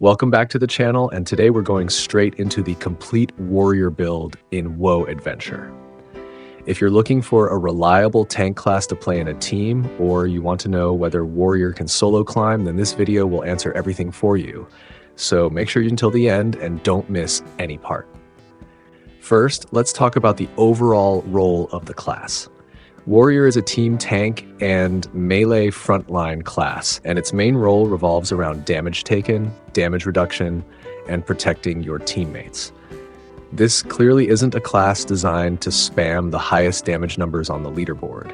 Welcome back to the channel, and today we're going straight into the complete warrior build in WoW Adventure. If you're looking for a reliable tank class to play in a team, or you want to know whether warrior can solo climb, then this video will answer everything for you. So make sure you're until the end and don't miss any part. First, let's talk about the overall role of the class. Warrior is a team tank and melee frontline class, and its main role revolves around damage taken, damage reduction, and protecting your teammates. This clearly isn't a class designed to spam the highest damage numbers on the leaderboard.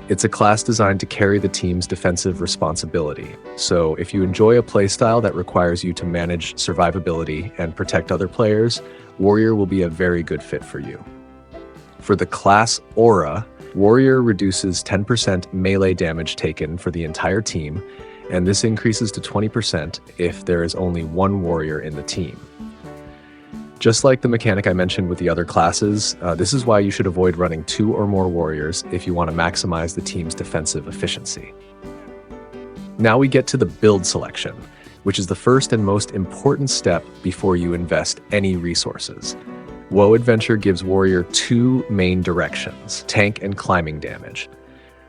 It's a class designed to carry the team's defensive responsibility. So if you enjoy a playstyle that requires you to manage survivability and protect other players, Warrior will be a very good fit for you. For the class aura, Warrior reduces 10% melee damage taken for the entire team, and this increases to 20% if there is only one warrior in the team. Just like the mechanic I mentioned with the other classes, this is why you should avoid running 2 or more warriors if you want to maximize the team's defensive efficiency. Now we get to the build selection, which is the first and most important step before you invest any resources. WoW Adventure gives Warrior 2 main directions, tank and climbing damage.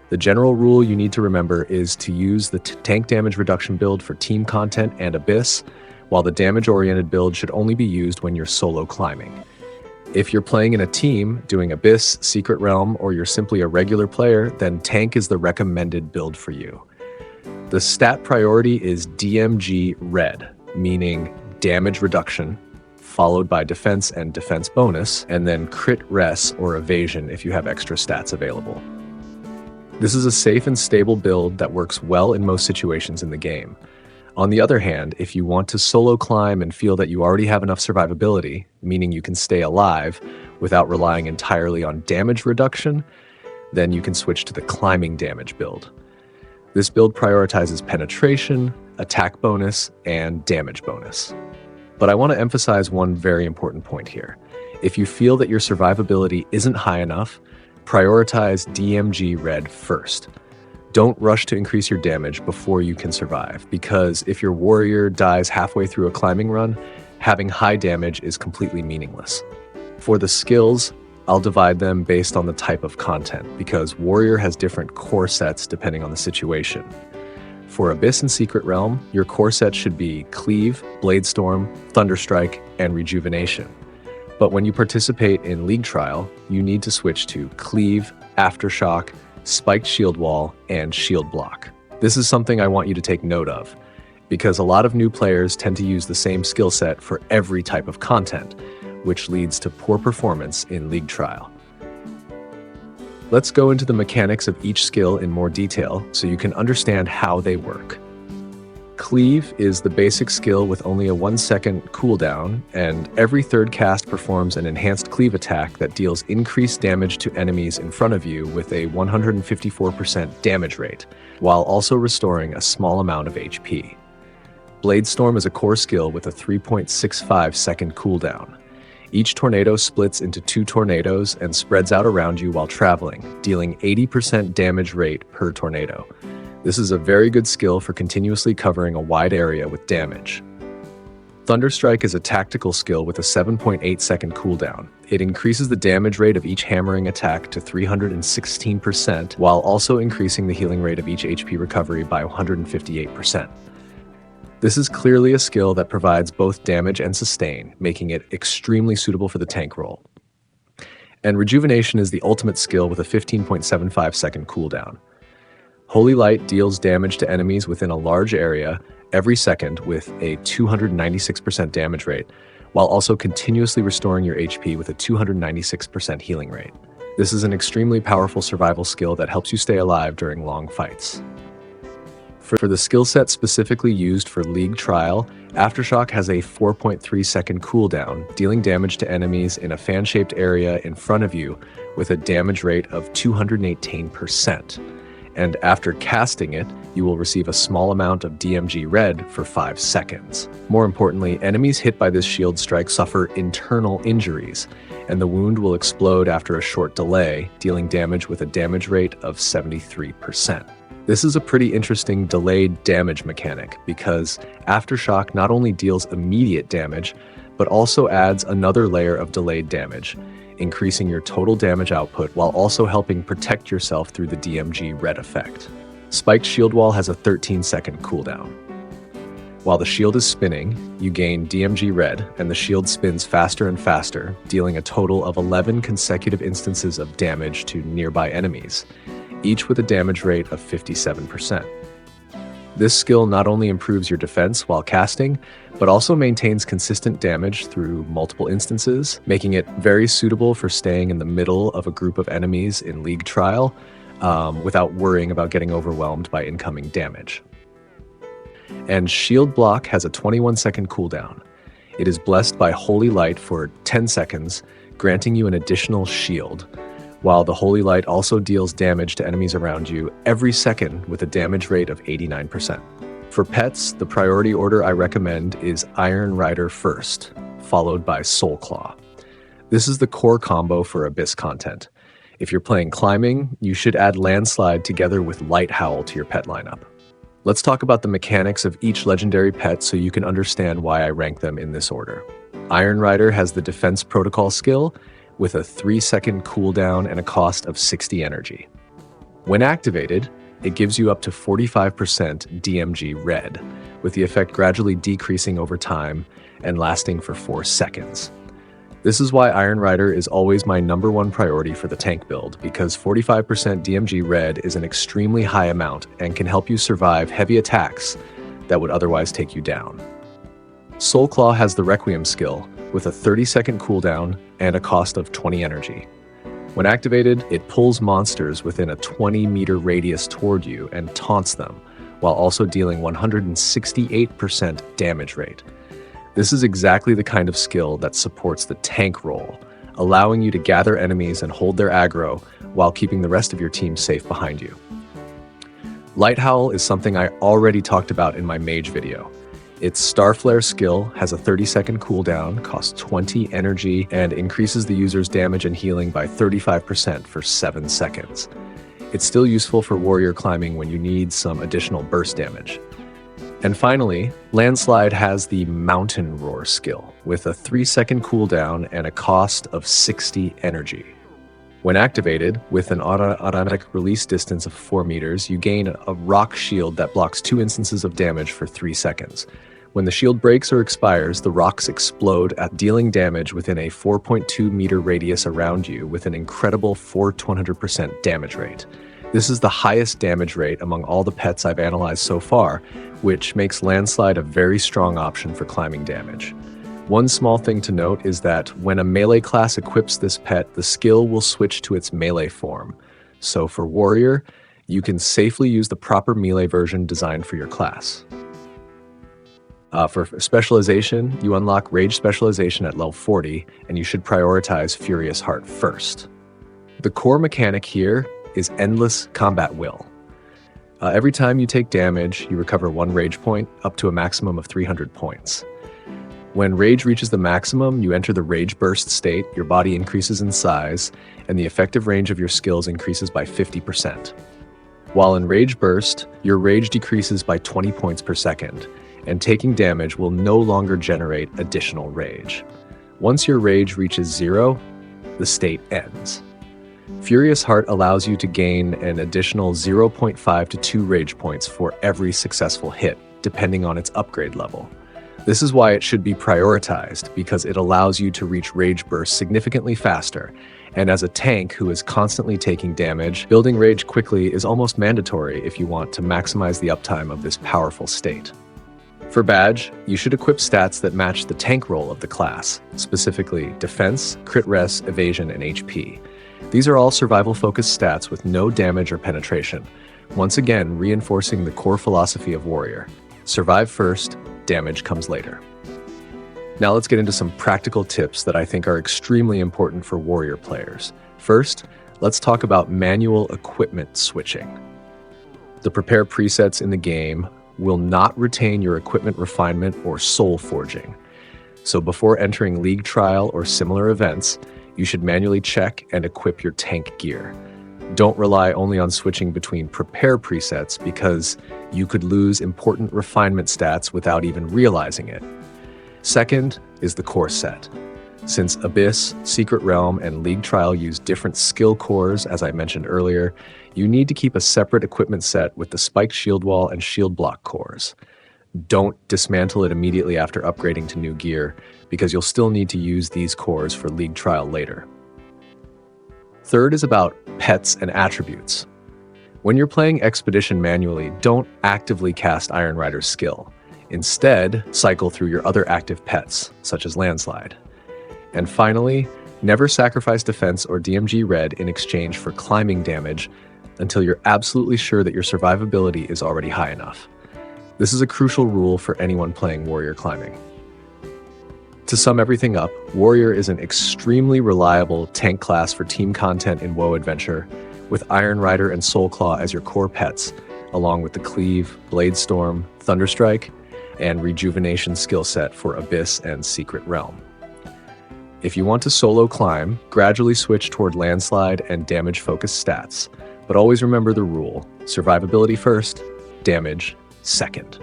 The general rule you need to remember is to use the tank damage reduction build for team content and Abyss, while the damage-oriented build should only be used when you're solo climbing. If you're playing in a team, doing Abyss, Secret Realm, or you're simply a regular player, then tank is the recommended build for you. The stat priority is DMG Red, meaning damage reduction, followed by defense and defense bonus, and then crit res or evasion if you have extra stats available. This is a safe and stable build that works well in most situations in the game. On the other hand, if you want to solo climb and feel that you already have enough survivability, meaning you can stay alive without relying entirely on damage reduction, then you can switch to the climbing damage build. This build prioritizes penetration, attack bonus, and damage bonus. But I want to emphasize one very important point here. If you feel that your survivability isn't high enough, prioritize DMG Red first. Don't rush to increase your damage before you can survive, because if your warrior dies halfway through a climbing run, having high damage is completely meaningless. For the skills, I'll divide them based on the type of content, because Warrior has different core sets depending on the situation. For Abyss and Secret Realm, your core set should be Cleave, Bladestorm, Thunderstrike, and Rejuvenation. But when you participate in League Trial, you need to switch to Cleave, Aftershock, Spiked Shield Wall, and Shield Block. This is something I want you to take note of, because a lot of new players tend to use the same skill set for every type of content, which leads to poor performance in League Trial. Let's go into the mechanics of each skill in more detail so you can understand how they work. Cleave is the basic skill with only a 1-second cooldown, and every third cast performs an enhanced cleave attack that deals increased damage to enemies in front of you with a 154% damage rate, while also restoring a small amount of HP. Bladestorm is a core skill with a 3.65 second cooldown. Each tornado splits into 2 tornadoes and spreads out around you while traveling, dealing 80% damage rate per tornado. This is a very good skill for continuously covering a wide area with damage. Thunderstrike is a tactical skill with a 7.8 second cooldown. It increases the damage rate of each hammering attack to 316%, while also increasing the healing rate of each HP recovery by 158%. This is clearly a skill that provides both damage and sustain, making it extremely suitable for the tank role. And Rejuvenation is the ultimate skill with a 15.75 second cooldown. Holy Light deals damage to enemies within a large area every second with a 296% damage rate, while also continuously restoring your HP with a 296% healing rate. This is an extremely powerful survival skill that helps you stay alive during long fights. For the skill set specifically used for League Trial, Aftershock has a 4.3 second cooldown, dealing damage to enemies in a fan-shaped area in front of you with a damage rate of 218%. And after casting it, you will receive a small amount of DMG Red for 5 seconds. More importantly, enemies hit by this shield strike suffer internal injuries, and the wound will explode after a short delay, dealing damage with a damage rate of 73%. This is a pretty interesting delayed damage mechanic because Aftershock not only deals immediate damage, but also adds another layer of delayed damage, increasing your total damage output while also helping protect yourself through the DMG red effect. Spiked Shield Wall has a 13-second cooldown. While the shield is spinning, you gain DMG red, and the shield spins faster and faster, dealing a total of 11 consecutive instances of damage to nearby enemies, each with a damage rate of 57%. This skill not only improves your defense while casting, but also maintains consistent damage through multiple instances, making it very suitable for staying in the middle of a group of enemies in League Trial without worrying about getting overwhelmed by incoming damage. And Shield Block has a 21-second cooldown. It is blessed by Holy Light for 10 seconds, granting you an additional shield, while the Holy Light also deals damage to enemies around you every second with a damage rate of 89%. For pets, the priority order I recommend is Iron Rider first, followed by Soulclaw. This is the core combo for Abyss content. If you're playing climbing, you should add Landslide together with Light Howl to your pet lineup. Let's talk about the mechanics of each legendary pet so you can understand why I rank them in this order. Iron Rider has the Defense Protocol skill with a 3-second cooldown and a cost of 60 energy. When activated, it gives you up to 45% DMG red, with the effect gradually decreasing over time and lasting for 4 seconds. This is why Iron Rider is always my #1 priority for the tank build, because 45% DMG red is an extremely high amount and can help you survive heavy attacks that would otherwise take you down. Soulclaw has the Requiem skill with a 30-second cooldown and a cost of 20 energy. When activated, it pulls monsters within a 20-meter radius toward you and taunts them, while also dealing 168% damage rate. This is exactly the kind of skill that supports the tank role, allowing you to gather enemies and hold their aggro while keeping the rest of your team safe behind you. Light Howl is something I already talked about in my mage video. Its Starflare skill has a 30-second cooldown, costs 20 energy, and increases the user's damage and healing by 35% for 7 seconds. It's still useful for warrior climbing when you need some additional burst damage. And finally, Landslide has the Mountain Roar skill with a 3-second cooldown and a cost of 60 energy. When activated, with an automatic release distance of 4 meters, you gain a rock shield that blocks 2 instances of damage for 3 seconds. When the shield breaks or expires, the rocks explode at dealing damage within a 4.2 meter radius around you with an incredible 400% damage rate. This is the highest damage rate among all the pets I've analyzed so far, which makes Landslide a very strong option for climbing damage. One small thing to note is that when a melee class equips this pet, the skill will switch to its melee form. So for warrior, you can safely use the proper melee version designed for your class. For Specialization, you unlock Rage Specialization at level 40, and you should prioritize Furious Heart first. The core mechanic here is Endless Combat Will. Every time you take damage, you recover 1 rage point, up to a maximum of 300 points. When rage reaches the maximum, you enter the Rage Burst state, your body increases in size, and the effective range of your skills increases by 50%. While in Rage Burst, your rage decreases by 20 points per second, and taking damage will no longer generate additional rage. Once your rage reaches 0, the state ends. Furious Heart allows you to gain an additional 0.5 to 2 rage points for every successful hit, depending on its upgrade level. This is why it should be prioritized, because it allows you to reach Rage Burst significantly faster, and as a tank who is constantly taking damage, building rage quickly is almost mandatory if you want to maximize the uptime of this powerful state. For Badge, you should equip stats that match the tank role of the class, specifically Defense, Crit Res, Evasion, and HP. These are all survival-focused stats with no damage or penetration, once again reinforcing the core philosophy of Warrior. Survive first, damage comes later. Now let's get into some practical tips that I think are extremely important for Warrior players. First, let's talk about manual equipment switching. The prepare presets in the game will not retain your equipment refinement or soul forging. So before entering League Trial or similar events, you should manually check and equip your tank gear. Don't rely only on switching between prepare presets because you could lose important refinement stats without even realizing it. Second is the core set. Since Abyss, Secret Realm, and League Trial use different skill cores, as I mentioned earlier, you need to keep a separate equipment set with the Spiked Shield Wall and Shield Block cores. Don't dismantle it immediately after upgrading to new gear, because you'll still need to use these cores for League Trial later. Third is about pets and attributes. When you're playing Expedition manually, don't actively cast Iron Rider's skill. Instead, cycle through your other active pets, such as Landslide. And finally, never sacrifice defense or DMG red in exchange for climbing damage until you're absolutely sure that your survivability is already high enough. This is a crucial rule for anyone playing Warrior climbing. To sum everything up, Warrior is an extremely reliable tank class for team content in WoW Adventure, with Iron Rider and Soulclaw as your core pets, along with the Cleave, Bladestorm, Thunderstrike, and Rejuvenation skill set for Abyss and Secret Realm. If you want to solo climb, gradually switch toward Landslide and damage-focused stats, but always remember the rule: survivability first, damage second.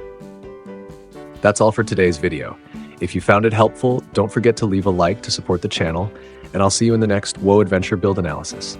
That's all for today's video. If you found it helpful, don't forget to leave a like to support the channel, and I'll see you in the next WoW Adventure build analysis.